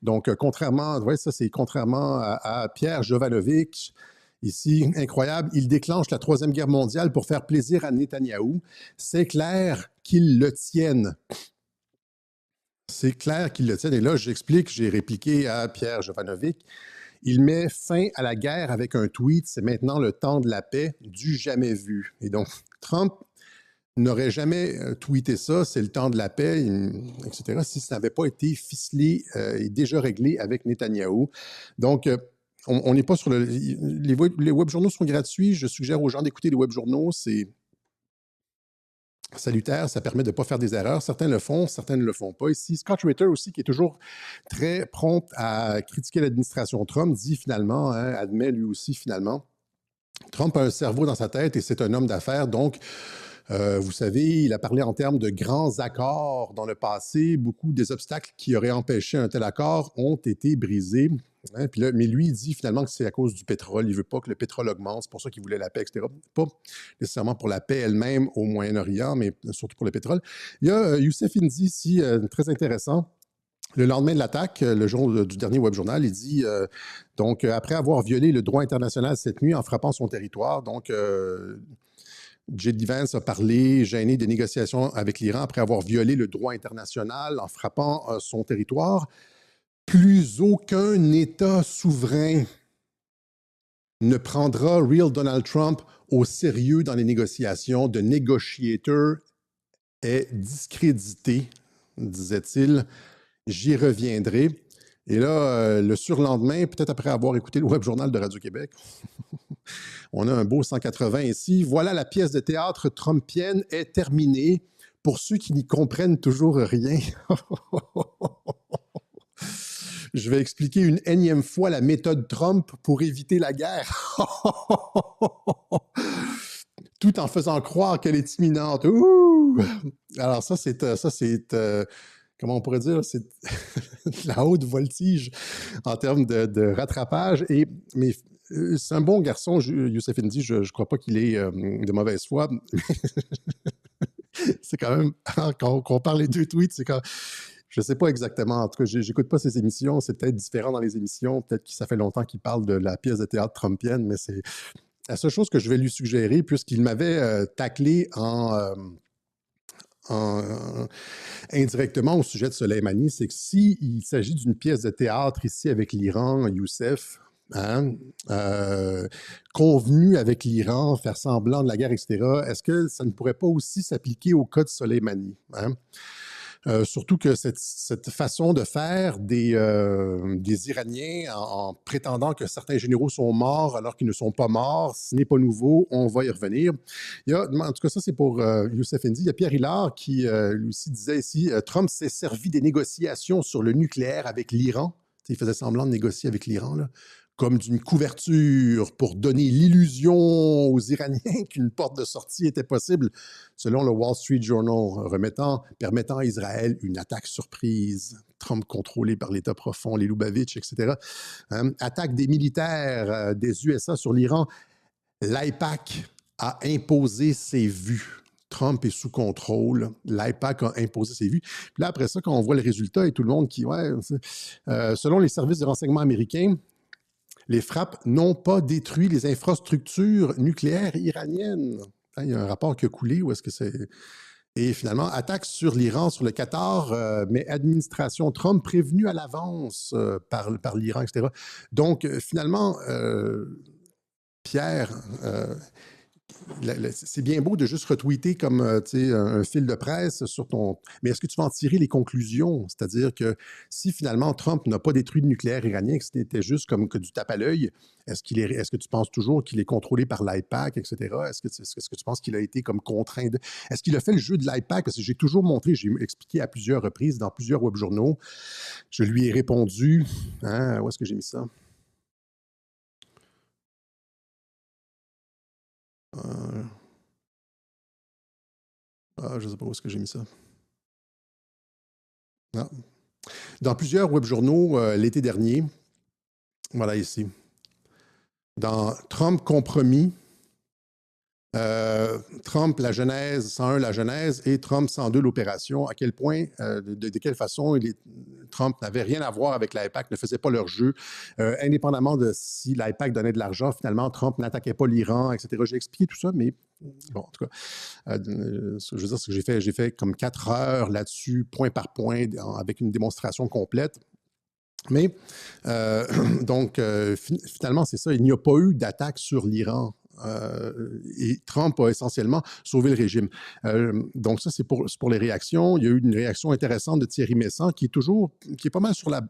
Donc, contrairement, ouais, ça c'est contrairement à Pierre Jovanovic, ici, incroyable, il déclenche la Troisième Guerre mondiale pour faire plaisir à Netanyahou. C'est clair qu'ils le tiennent. C'est clair qu'ils le tiennent. Et là, j'explique, j'ai répliqué à Pierre Jovanovic, il met fin à la guerre avec un tweet, c'est maintenant le temps de la paix, du jamais vu. Et donc, Trump n'aurait jamais tweeté ça, c'est le temps de la paix, etc., si ça n'avait pas été ficelé et déjà réglé avec Netanyahou. Donc, on n'est pas sur le... Les web journaux sont gratuits, je suggère aux gens d'écouter les web journaux, c'est salutaire, ça permet de ne pas faire des erreurs. Certains le font, certains ne le font pas. Ici, Scott Ritter aussi, qui est toujours très prompt à critiquer l'administration Trump, dit finalement, hein, admet lui aussi finalement, Trump a un cerveau dans sa tête et c'est un homme d'affaires, donc vous savez, il a parlé en termes de grands accords dans le passé. Beaucoup des obstacles qui auraient empêché un tel accord ont été brisés. Hein, puis là, mais lui, il dit finalement que c'est à cause du pétrole. Il ne veut pas que le pétrole augmente. C'est pour ça qu'il voulait la paix, etc. Pas nécessairement pour la paix elle-même au Moyen-Orient, mais surtout pour le pétrole. Il y a Youssef Indy ici, très intéressant. Le lendemain de l'attaque, le jour du dernier web journal, il dit donc après avoir violé le droit international cette nuit en frappant son territoire, donc J.D. Vance a parlé, gêné des négociations avec l'Iran après avoir violé le droit international en frappant son territoire. Plus aucun État souverain ne prendra Real Donald Trump au sérieux dans les négociations. The negotiator est discrédité, disait-il. J'y reviendrai. Et là, le surlendemain, peut-être après avoir écouté le web journal de Radio-Québec, on a un beau 180 ici. Voilà, la pièce de théâtre trumpienne est terminée. Pour ceux qui n'y comprennent toujours rien, je vais expliquer une énième fois la méthode Trump pour éviter la guerre. Tout en faisant croire qu'elle est imminente. Ouh! Alors ça, c'est comment on pourrait dire, c'est la haute voltige en termes de rattrapage. Mais c'est un bon garçon, Youssef Indy. Je ne crois pas qu'il est de mauvaise foi. C'est quand même, quand on parle les deux tweets, c'est quand je ne sais pas exactement. En tout cas, j'écoute pas ses émissions. C'est peut-être différent dans les émissions. Peut-être que ça fait longtemps qu'il parle de la pièce de théâtre trumpienne, mais c'est la seule chose que je vais lui suggérer, puisqu'il m'avait taclé indirectement au sujet de Soleimani, c'est que s'il s'agit d'une pièce de théâtre ici avec l'Iran, Youssef, hein, convenu avec l'Iran, faire semblant de la guerre, etc., est-ce que ça ne pourrait pas aussi s'appliquer au cas de Soleimani? Hein? Surtout que cette façon de faire des Iraniens en prétendant que certains généraux sont morts alors qu'ils ne sont pas morts, ce n'est pas nouveau, on va y revenir. Il y a, en tout cas, ça c'est pour Youssef Indy. Il y a Pierre Hillard qui lui aussi disait ici, Trump s'est servi des négociations sur le nucléaire avec l'Iran. Il faisait semblant de négocier avec l'Iran, là, comme d'une couverture pour donner l'illusion aux Iraniens qu'une porte de sortie était possible, selon le Wall Street Journal, permettant à Israël une attaque surprise. Trump contrôlé par l'État profond, les Lubavitch, etc. Attaque des militaires des USA sur l'Iran. L'AIPAC a imposé ses vues. Trump est sous contrôle. L'AIPAC a imposé ses vues. Puis là, après ça, quand on voit le résultat et tout le monde qui... Ouais, selon les services de renseignement américains, les frappes n'ont pas détruit les infrastructures nucléaires iraniennes. Il y a un rapport qui a coulé, où est-ce que c'est... Et finalement, attaque sur l'Iran, sur le Qatar, mais administration Trump prévenue à l'avance par l'Iran, etc. Donc, finalement, Pierre, c'est bien beau de juste retweeter comme un fil de presse sur ton... Mais est-ce que tu vas en tirer les conclusions? C'est-à-dire que si finalement Trump n'a pas détruit le nucléaire iranien, que c'était juste comme que du tape à l'œil, est-ce que tu penses toujours qu'il est contrôlé par l'AIPAC, etc.? Est-ce que tu penses qu'il a été comme contraint de... Est-ce qu'il a fait le jeu de l'AIPAC? Parce que j'ai toujours montré, j'ai expliqué à plusieurs reprises dans plusieurs web journaux. Je lui ai répondu... Hein, où est-ce que j'ai mis ça? Je ne sais pas où est-ce que j'ai mis ça. Ah. Dans plusieurs web journaux l'été dernier, voilà ici, dans Trump compromis, Trump, la genèse, 101, la genèse, et Trump, 102, l'opération. À quel point, de quelle façon Trump n'avait rien à voir avec l'AIPAC, ne faisait pas leur jeu. Indépendamment de si l'AIPAC donnait de l'argent, finalement, Trump n'attaquait pas l'Iran, etc. J'ai expliqué tout ça, mais bon, en tout cas, je veux dire, c'est que j'ai fait comme 4 heures là-dessus, point par point, avec une démonstration complète. Mais, donc, finalement, c'est ça, il n'y a pas eu d'attaque sur l'Iran. Et Trump a essentiellement sauvé le régime. Donc ça, c'est pour les réactions. Il y a eu une réaction intéressante de Thierry Messant qui est pas mal sur la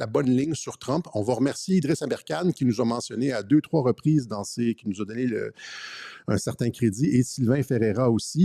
bonne ligne sur Trump. On va remercier Idriss Aberkane qui nous a mentionné à 2-3 reprises qui nous a donné un certain crédit, et Sylvain Ferreira aussi.